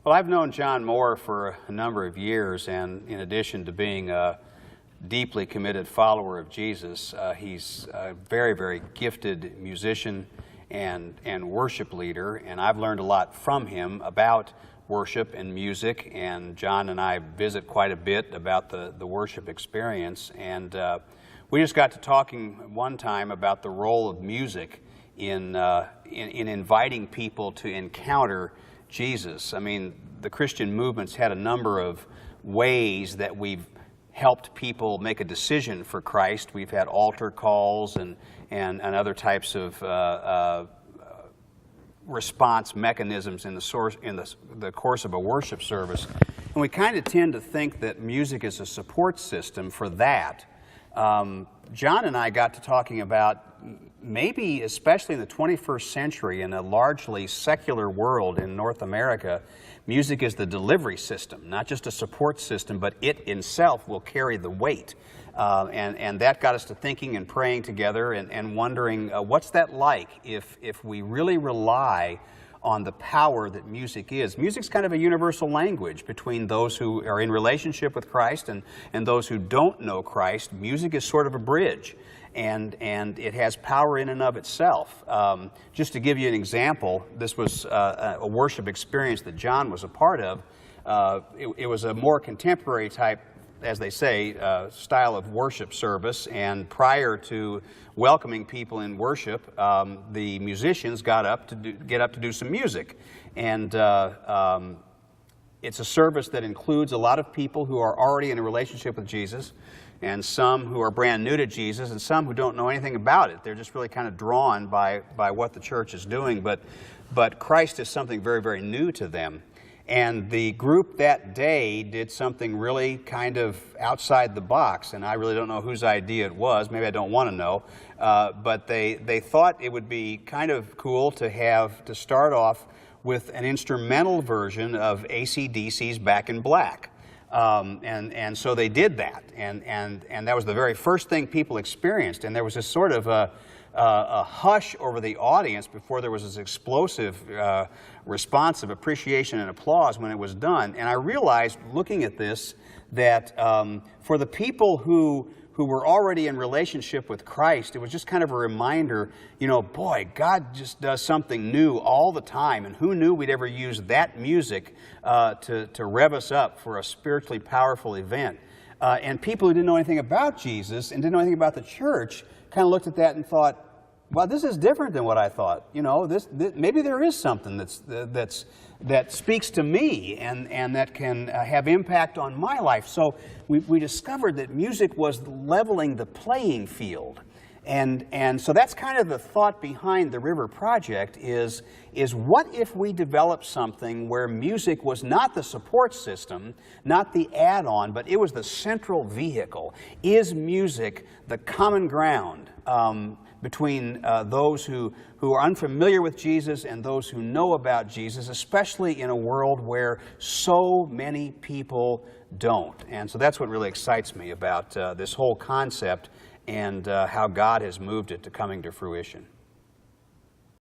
Well, I've known John Moore for a number of years, and in addition to being a deeply committed follower of Jesus, he's a very, very gifted musician and worship leader, and I've learned a lot from him about worship and music, and John and I visit quite a bit about the worship experience, and we just got to talking one time about the role of music in inviting people to encounter Jesus. I mean, the Christian movement's had a number of ways that we've helped people make a decision for Christ. We've had altar calls and other types of response mechanisms in the course of a worship service. And we kind of tend to think that music is a support system for that. John and I got to talking about maybe, especially in the 21st century, in a largely secular world in North America, music is the delivery system, not just a support system, but it itself will carry the weight. And that got us to thinking and praying together and wondering, what's that like if we really rely on the power that music is. Music's kind of a universal language between those who are in relationship with Christ and those who don't know Christ. Music is sort of a bridge, and it has power in and of itself. Just to give you an example, this was a worship experience that John was a part of. It was a more contemporary type, as they say, style of worship service, and prior to welcoming people in worship, the musicians get up to do some music, and it's a service that includes a lot of people who are already in a relationship with Jesus, and some who are brand new to Jesus, and some who don't know anything about it. They're just really kind of drawn by what the church is doing, but Christ is something very, very new to them. And the group that day did something really kind of outside the box, and I really don't know whose idea it was. Maybe I don't want to know. But they thought it would be kind of cool to start off with an instrumental version of AC/DC's Back in Black. And so they did that, and that was the very first thing people experienced, and there was this sort of a hush over the audience before there was this explosive response of appreciation and applause when it was done. And I realized, looking at this, that for the people who were already in relationship with Christ, it was just kind of a reminder, boy, God just does something new all the time, and who knew we'd ever use that music to rev us up for a spiritually powerful event. And people who didn't know anything about Jesus and didn't know anything about the church kind of looked at that and thought, well, this is different than what I thought. Maybe there is something that speaks to me and that can have impact on my life. So we discovered that music was leveling the playing field. And so that's kind of the thought behind the River Project is what if we developed something where music was not the support system, not the add-on, but it was the central vehicle? Is music the common ground between those who are unfamiliar with Jesus and those who know about Jesus, especially in a world where so many people don't? And so that's what really excites me about this whole concept and how God has moved it to coming to fruition.